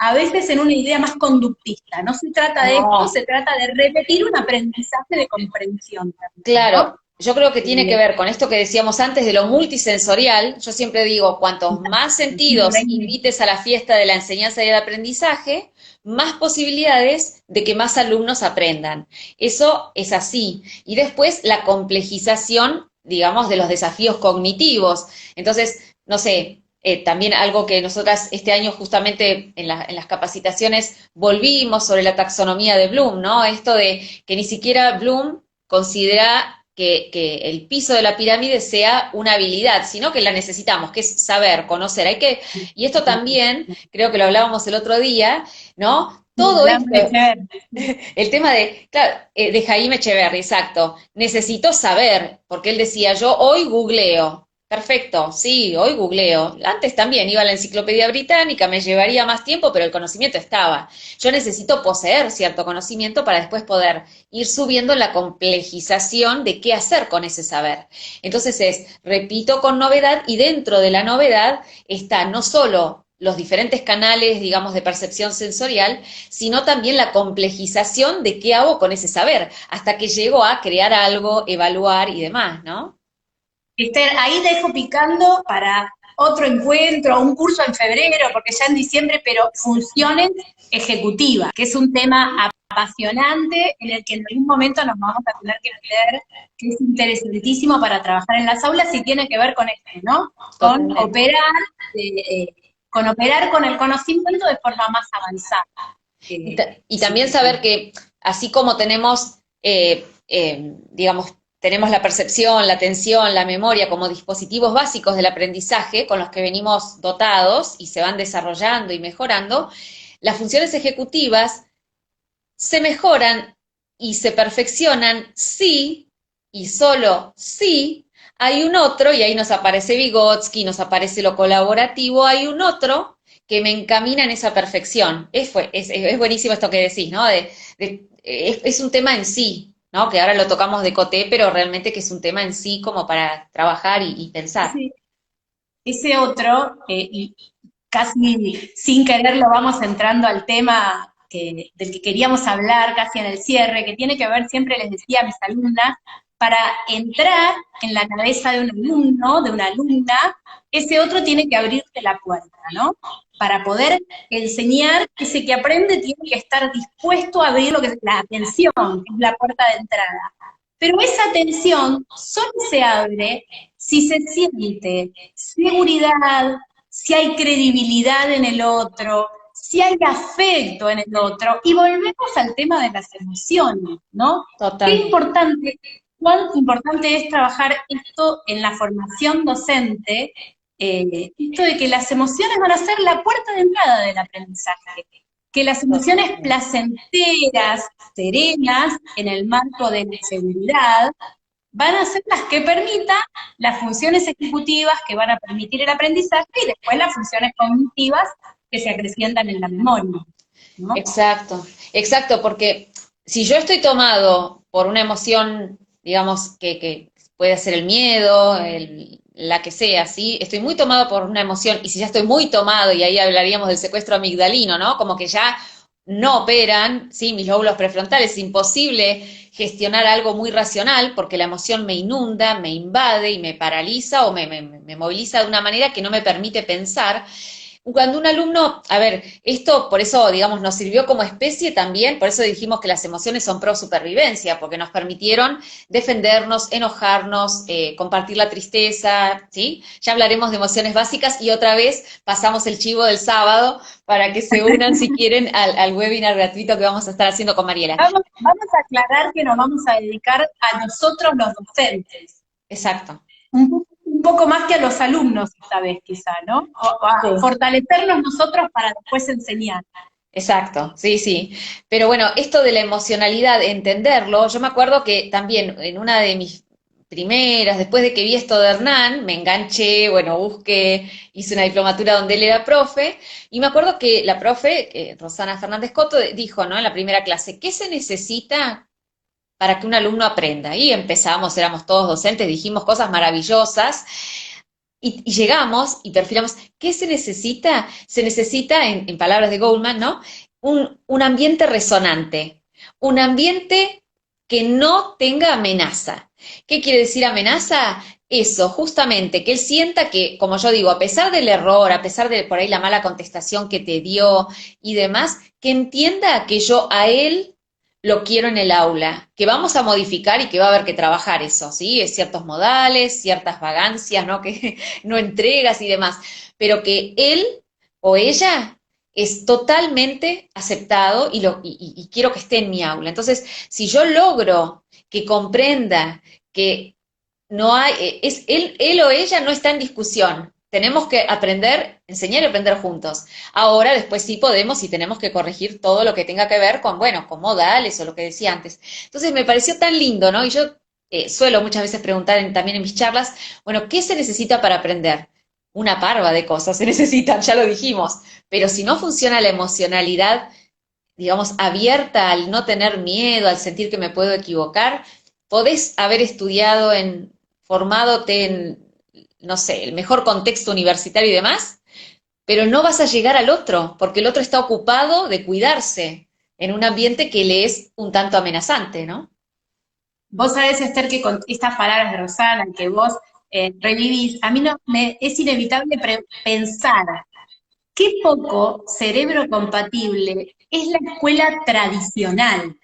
a veces en una idea más conductista. No se trata de esto, No, se trata de repetir un aprendizaje de comprensión también, ¿no? claro, yo creo que tiene que ver con esto que decíamos antes de lo multisensorial. Yo siempre digo, cuantos más sentidos invites a la fiesta de la enseñanza y del aprendizaje, más posibilidades de que más alumnos aprendan. Eso es así. Y después la complejización, digamos, de los desafíos cognitivos. Entonces, no sé, también algo que nosotras este año justamente en las capacitaciones volvimos sobre la taxonomía de Bloom, ¿no? Esto de que ni siquiera Bloom considera que el piso de la pirámide sea una habilidad, sino que la necesitamos, que es saber, conocer. Y esto también, creo que lo hablábamos el otro día, ¿no? Todo esto, el tema claro, de Jaime Echeverry, exacto. Necesito saber, porque él decía, yo hoy googleo. Perfecto, sí, hoy googleo. Antes también iba a la enciclopedia británica, me llevaría más tiempo, pero el conocimiento estaba. Yo necesito poseer cierto conocimiento para después poder ir subiendo la complejización de qué hacer con ese saber. Entonces repito con novedad, y dentro de la novedad está no solo los diferentes canales, digamos, de percepción sensorial, sino también la complejización de qué hago con ese saber, hasta que llego a crear algo, evaluar y demás, ¿no? Esther, ahí te dejo picando para otro encuentro, un curso en febrero, porque ya en diciembre, pero funciones ejecutivas, que es un tema apasionante en el que en algún momento nos vamos a tener que meter, que es interesantísimo para trabajar en las aulas y tiene que ver con esto, ¿no? Totalmente. Con operar con el conocimiento de forma más avanzada. Y Sí, también saber que así como tenemos, digamos, tenemos la percepción, la atención, la memoria como dispositivos básicos del aprendizaje con los que venimos dotados y se van desarrollando y mejorando, las funciones ejecutivas se mejoran y se perfeccionan si y solo si hay un otro, y ahí nos aparece Vygotsky, nos aparece lo colaborativo, hay un otro que me encamina en esa perfección. Es buenísimo esto que decís, ¿no? Es un tema en sí, ¿no? Que ahora lo tocamos de coté, pero realmente que es un tema en sí como para trabajar y pensar. ese, ese otro, y casi sin quererlo vamos entrando al tema del que queríamos hablar casi en el cierre, que tiene que ver, siempre les decía a mis alumnas, para entrar en la cabeza de un alumno, de una alumna, ese otro tiene que abrirte la puerta, ¿no? Para poder enseñar, ese que aprende tiene que estar dispuesto a abrir lo que es la atención, que es la puerta de entrada. Pero esa atención solo se abre si se siente seguridad, si hay credibilidad en el otro, si hay afecto en el otro. Y volvemos al tema de las emociones, ¿no? Qué Total. importante, cuán importante es trabajar esto en la formación docente, esto de que las emociones van a ser la puerta de entrada del aprendizaje, que las emociones placenteras, serenas, en el marco de la seguridad, van a ser las que permitan las funciones ejecutivas que van a permitir el aprendizaje y después las funciones cognitivas que se acrecientan en la memoria, ¿no? Exacto, exacto, porque si yo estoy tomado por una emoción, digamos, que puede ser el miedo, la que sea, ¿sí? Estoy muy tomado por una emoción, y si ya estoy muy tomado, y ahí hablaríamos del secuestro amigdalino, ¿no? Como que ya no operan, ¿sí? Mis lóbulos prefrontales, es imposible gestionar algo muy racional, porque la emoción me inunda, me invade y me paraliza o me moviliza de una manera que no me permite pensar. Cuando un alumno, a ver, esto por eso, digamos, nos sirvió como especie también, por eso dijimos que las emociones son pro supervivencia, porque nos permitieron defendernos, enojarnos, compartir la tristeza, ¿sí? Ya hablaremos de emociones básicas y otra vez pasamos el chivo del sábado para que se unan si quieren al webinar gratuito que vamos a estar haciendo con Mariela. Vamos a aclarar que nos vamos a dedicar a nosotros los docentes, Exacto. un poco más que a los alumnos esta vez quizá, ¿no? O a Sí. fortalecernos nosotros para después enseñar. Exacto, sí, sí. Pero bueno, esto de la emocionalidad, entenderlo, yo me acuerdo que también en una de mis primeras, después de que vi esto de Hernán, me enganché, bueno, busqué, hice una diplomatura donde él era profe, y me acuerdo que la profe, Rosana Fernández Coto, dijo, ¿no? En la primera clase, ¿qué se necesita para que un alumno aprenda? Y empezamos, éramos todos docentes, dijimos cosas maravillosas, y llegamos y perfilamos, ¿qué se necesita? Se necesita, en palabras de Goldman, ¿no? Un ambiente resonante, un ambiente que no tenga amenaza. ¿Qué quiere decir amenaza? Eso, justamente, que él sienta que, como yo digo, a pesar del error, a pesar de por ahí la mala contestación que te dio y demás, que entienda que yo a él lo quiero en el aula, que vamos a modificar y que va a haber que trabajar eso, ¿sí? Es ciertos modales, ciertas vagancias, ¿no? Que no entregas y demás, pero que él o ella es totalmente aceptado y quiero que esté en mi aula. Entonces, si yo logro que comprenda que no hay, él o ella no está en discusión. Tenemos que aprender, enseñar y aprender juntos. Ahora, después sí podemos y tenemos que corregir todo lo que tenga que ver con, bueno, con modales o lo que decía antes. Entonces me pareció tan lindo, ¿no? Y yo suelo muchas veces preguntar también en mis charlas, bueno, ¿qué se necesita para aprender? Una parva de cosas se necesitan, ya lo dijimos. Pero si no funciona la emocionalidad, digamos, abierta al no tener miedo, al sentir que me puedo equivocar, podés haber estudiado formándote en, no sé, el mejor contexto universitario y demás, pero no vas a llegar al otro, porque el otro está ocupado de cuidarse en un ambiente que le es un tanto amenazante, ¿no? Vos sabés, Esther, que con estas palabras de Rosana que vos revivís, a mí no me es inevitable pensar qué poco cerebro compatible es la escuela tradicional.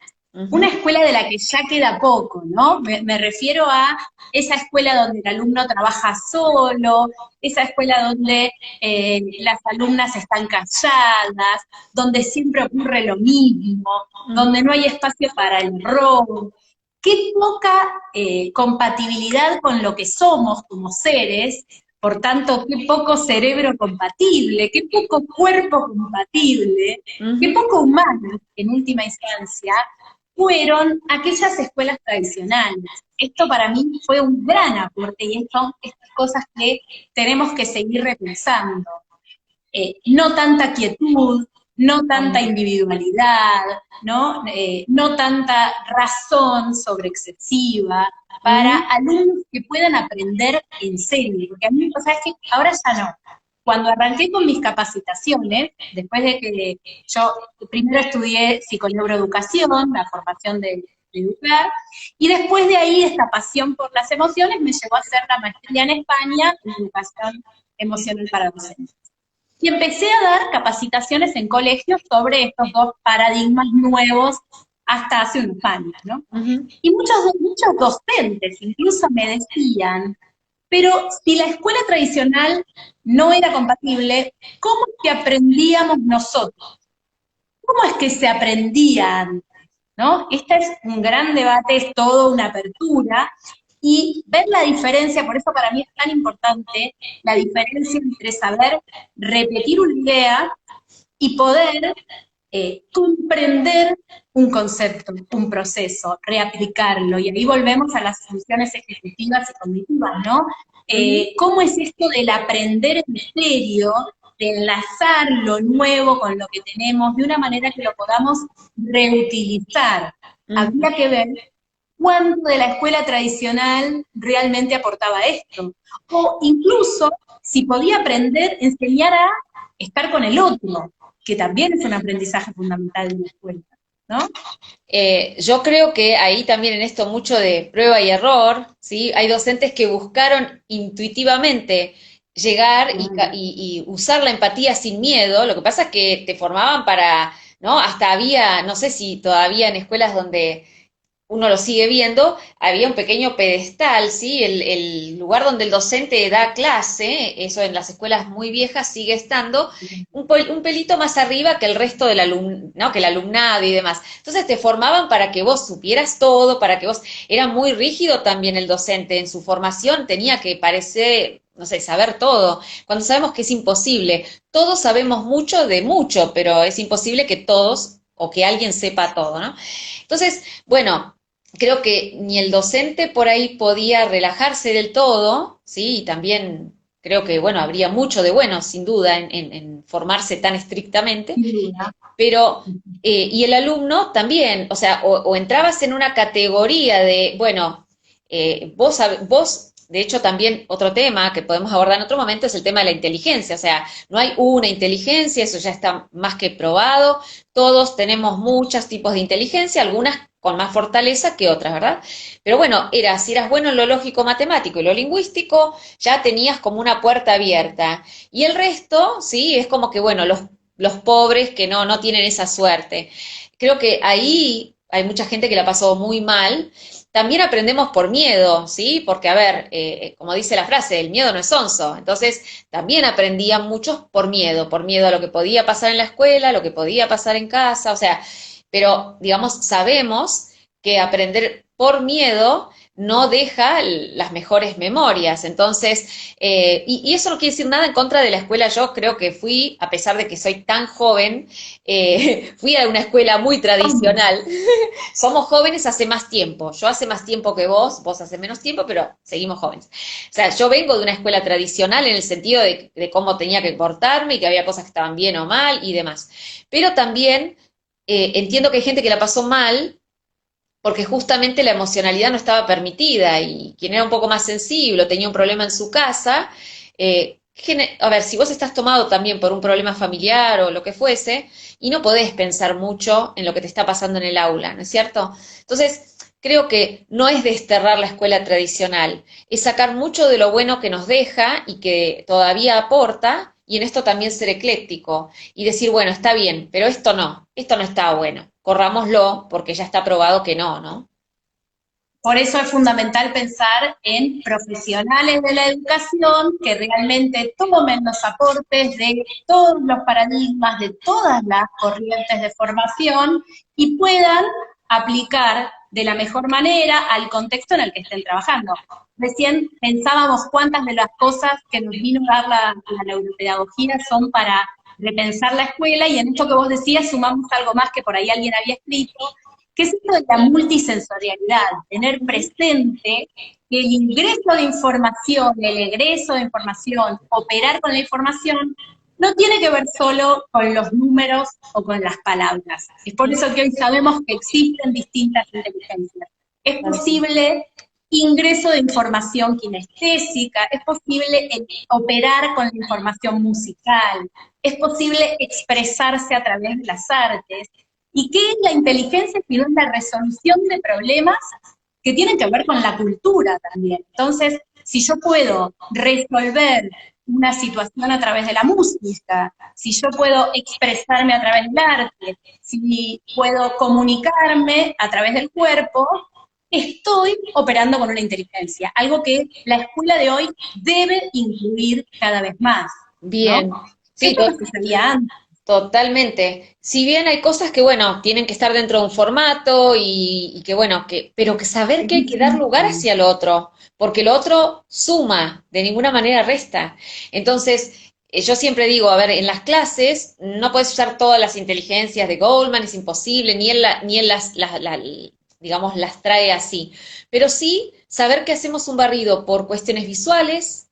Una Ujú, escuela de la que ya queda poco, ¿no? Me refiero a esa escuela donde el alumno trabaja solo, esa escuela donde las alumnas están calladas, donde siempre ocurre lo mismo, donde ujú, no hay espacio para el error. Qué poca compatibilidad con lo que somos como seres, por tanto, qué poco cerebro compatible, qué poco cuerpo compatible, qué ujú, poco humano en última instancia fueron aquellas escuelas tradicionales. Esto para mí fue un gran aporte y son estas cosas que tenemos que seguir repensando. No tanta quietud, no tanta individualidad, no tanta razón sobre excesiva para ujú, alumnos que puedan aprender en serio. Porque a mí, o sea, es que ahora ya no. Cuando arranqué con mis capacitaciones, después de que yo primero estudié psiconeuroeducación, la formación de educar, y después de ahí esta pasión por las emociones me llevó a hacer la maestría en España en educación emocional para docentes. Y empecé a dar capacitaciones en colegios sobre estos dos paradigmas nuevos hasta hace unos años, ¿no? ujú. Y muchos docentes incluso me decían, pero si la escuela tradicional no era compatible, ¿cómo es que aprendíamos nosotros? ¿Cómo es que se aprendía antes? ¿No? Este es un gran debate, es toda una apertura, y ver la diferencia, por eso para mí es tan importante la diferencia entre saber repetir una idea y poder comprender un concepto, un proceso, reaplicarlo, y ahí volvemos a las funciones ejecutivas y cognitivas, ¿no? Ujú, ¿Cómo es esto del aprender en serio, de enlazar lo nuevo con lo que tenemos, de una manera que lo podamos reutilizar? ujú. Habría que ver cuánto de la escuela tradicional realmente aportaba esto. O incluso, si podía aprender, enseñar a estar con el otro, que también es un aprendizaje fundamental de la escuela, ¿no? Yo creo que ahí también en esto mucho de prueba y error, ¿sí? Hay docentes que buscaron intuitivamente llegar y usar la empatía sin miedo. Lo que pasa es que te formaban para, ¿no? Hasta había, no sé si todavía en escuelas donde uno lo sigue viendo, había un pequeño pedestal, ¿sí? El lugar donde el docente da clase, eso en las escuelas muy viejas sigue estando, un pelito más arriba que el resto del ¿no? Que el alumnado y demás. Entonces te formaban para que vos supieras todo, para que vos, era muy rígido también el docente en su formación, tenía que parecer, no sé, saber todo, cuando sabemos que es imposible. Todos sabemos mucho de mucho, pero es imposible que todos o que alguien sepa todo, ¿no? Entonces, bueno, creo que ni el docente por ahí podía relajarse del todo, ¿sí? Y también creo que, bueno, habría mucho de bueno, sin duda, en formarse tan estrictamente, Sin duda. pero, y el alumno también, o sea, o entrabas en una categoría de, bueno, vos, de hecho, también otro tema que podemos abordar en otro momento es el tema de la inteligencia, o sea, no hay una inteligencia, eso ya está más que probado, todos tenemos muchos tipos de inteligencia, algunas con más fortaleza que otras, ¿verdad? Pero bueno, si eras bueno en lo lógico matemático y lo lingüístico, ya tenías como una puerta abierta. Y el resto, sí, es como que, bueno, los pobres que no tienen esa suerte. Creo que ahí hay mucha gente que la pasó muy mal. También aprendemos por miedo, ¿sí? Porque, a ver, como dice la frase, el miedo no es sonso. Entonces, también aprendían muchos por miedo a lo que podía pasar en la escuela, a lo que podía pasar en casa, o sea, pero, digamos, sabemos que aprender por miedo no deja las mejores memorias. Entonces, y eso no quiere decir nada en contra de la escuela. Yo creo que fui, a pesar de que soy tan joven, fui a una escuela muy tradicional. Somos jóvenes hace más tiempo. Yo hace más tiempo que vos hace menos tiempo, pero seguimos jóvenes. O sea, yo vengo de una escuela tradicional en el sentido de cómo tenía que portarme y que había cosas que estaban bien o mal y demás. Pero también entiendo que hay gente que la pasó mal porque justamente la emocionalidad no estaba permitida y quien era un poco más sensible o tenía un problema en su casa, a ver, si vos estás tomado también por un problema familiar o lo que fuese, y no podés pensar mucho en lo que te está pasando en el aula, ¿no es cierto? Entonces, creo que no es desterrar la escuela tradicional, es sacar mucho de lo bueno que nos deja y que todavía aporta, y en esto también ser ecléctico, y decir, bueno, está bien, pero esto no está bueno, corrámoslo porque ya está probado que no, ¿no? Por eso es fundamental pensar en profesionales de la educación que realmente tomen los aportes de todos los paradigmas, de todas las corrientes de formación y puedan aplicar de la mejor manera al contexto en el que estén trabajando. Recién pensábamos cuántas de las cosas que nos vino a dar la neuropedagogía son para repensar la escuela, y en esto que vos decías sumamos algo más que por ahí alguien había escrito, que es esto de la multisensorialidad, tener presente que el ingreso de información, el egreso de información, operar con la información, no tiene que ver solo con los números o con las palabras. Es por eso que hoy sabemos que existen distintas inteligencias. Es posible ingreso de información kinestésica, es posible operar con la información musical, es posible expresarse a través de las artes. ¿Y qué es la inteligencia sino la resolución de problemas que tienen que ver con la cultura también? Entonces, si yo puedo resolver una situación a través de la música, si yo puedo expresarme a través del arte, si puedo comunicarme a través del cuerpo, estoy operando con una inteligencia, algo que la escuela de hoy debe incluir cada vez más, Bien, ¿no? sí, Esto no sucedía antes. totalmente. Si bien hay cosas que, bueno, tienen que estar dentro de un formato y que, bueno, pero que saber que hay que dar lugar hacia lo otro, porque lo otro suma, de ninguna manera resta. Entonces, yo siempre digo, a ver, en las clases no puedes usar todas las inteligencias de Goldman, es imposible, ni él digamos, las trae así. Pero sí saber que hacemos un barrido por cuestiones visuales,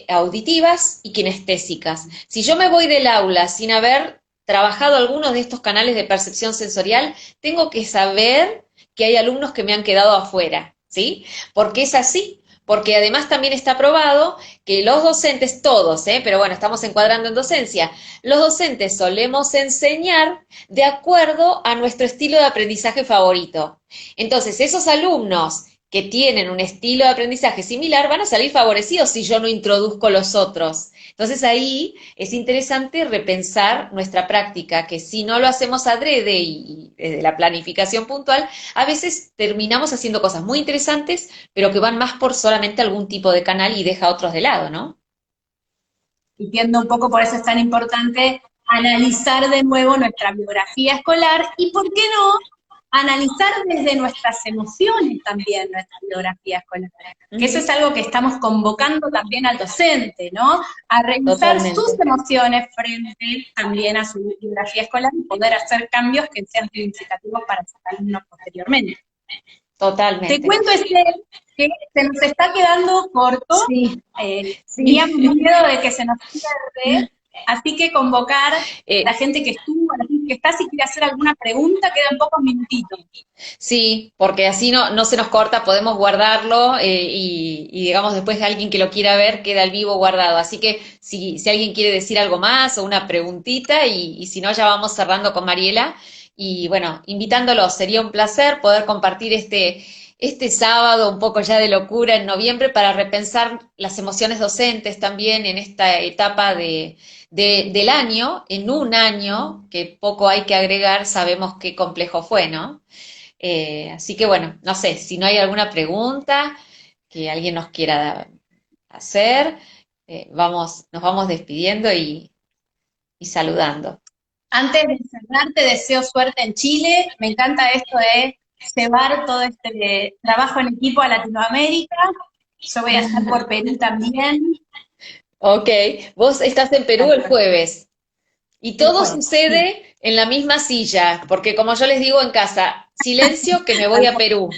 auditivas y kinestésicas. Si yo me voy del aula sin haber trabajado algunos de estos canales de percepción sensorial, tengo que saber que hay alumnos que me han quedado afuera, ¿sí? Porque es así, porque además también está probado que los docentes, todos, pero bueno, estamos encuadrando en docencia, los docentes solemos enseñar de acuerdo a nuestro estilo de aprendizaje favorito. Entonces, esos alumnos que tienen un estilo de aprendizaje similar van a salir favorecidos si yo no introduzco los otros. Entonces ahí es interesante repensar nuestra práctica, que si no lo hacemos adrede y desde la planificación puntual, a veces terminamos haciendo cosas muy interesantes, pero que van más por solamente algún tipo de canal y deja a otros de lado, ¿no? Entiendo un poco, por eso es tan importante analizar de nuevo nuestra biografía escolar y, ¿por qué no?, analizar desde nuestras emociones también nuestra biografía escolar. Que eso es algo que estamos convocando también al docente, ¿no? A revisar sus emociones frente también a su biografía escolar y poder hacer cambios que sean significativos para sus alumnos posteriormente. Totalmente. Te cuento, Esther, que se nos está quedando corto. Sí. Teníamos miedo de que se nos pierde, así que convocar a la gente que estuvo, a la gente que está, si quiere hacer alguna pregunta, quedan pocos minutitos. Sí, porque así no se nos corta, podemos guardarlo y digamos después de alguien que lo quiera ver queda al vivo guardado. Así que si alguien quiere decir algo más o una preguntita y si no ya vamos cerrando con Mariela. Y bueno, invitándolos, sería un placer poder compartir este sábado un poco ya de locura en noviembre para repensar las emociones docentes también en esta etapa del año, en un año, que poco hay que agregar, sabemos qué complejo fue, ¿no? Así que bueno, no sé, si no hay alguna pregunta que alguien nos quiera hacer, nos vamos despidiendo y saludando. Antes de cerrar, te deseo suerte en Chile. Me encanta esto de llevar todo este trabajo en equipo a Latinoamérica. Yo voy a estar por Perú también. Ok, vos estás en Perú el jueves y todo sucede sí, en la misma silla, porque como yo les digo en casa, silencio que me voy a Perú.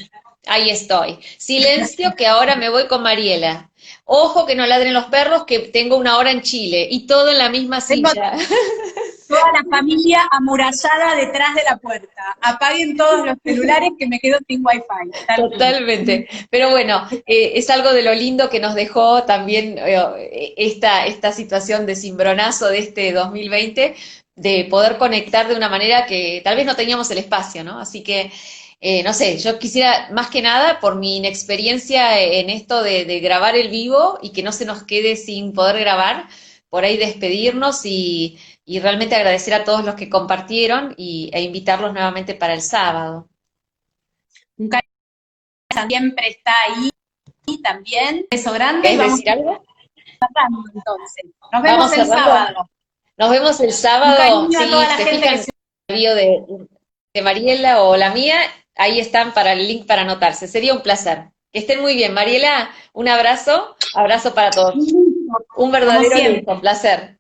Ahí estoy. Silencio que ahora me voy con Mariela. Ojo que no ladren los perros que tengo una hora en Chile y todo en la misma silla. Toda la familia amurallada detrás de la puerta. Apaguen todos los celulares que me quedo sin wifi. Totalmente. Pero bueno, es algo de lo lindo que nos dejó también esta situación de cimbronazo de este 2020, de poder conectar de una manera que tal vez no teníamos el espacio, ¿no? Así que, no sé, yo quisiera más que nada, por mi inexperiencia en esto de grabar el vivo y que no se nos quede sin poder grabar, por ahí despedirnos y realmente agradecer a todos los que compartieron e invitarlos nuevamente para el sábado. Un cariño siempre está ahí también. Beso grande y ¿Querés vamos decir algo? cerrando entonces. Nos Vamos vemos el cerrando. sábado. Nos vemos el Un sábado. cariño a Si toda la se gente fijan que en se... el bio de Mariela o la mía, ahí están para el link para anotarse. Sería un placer. Que estén muy bien. Mariela, un abrazo. Abrazo para todos. Un Como verdadero siempre. lujo. Placer.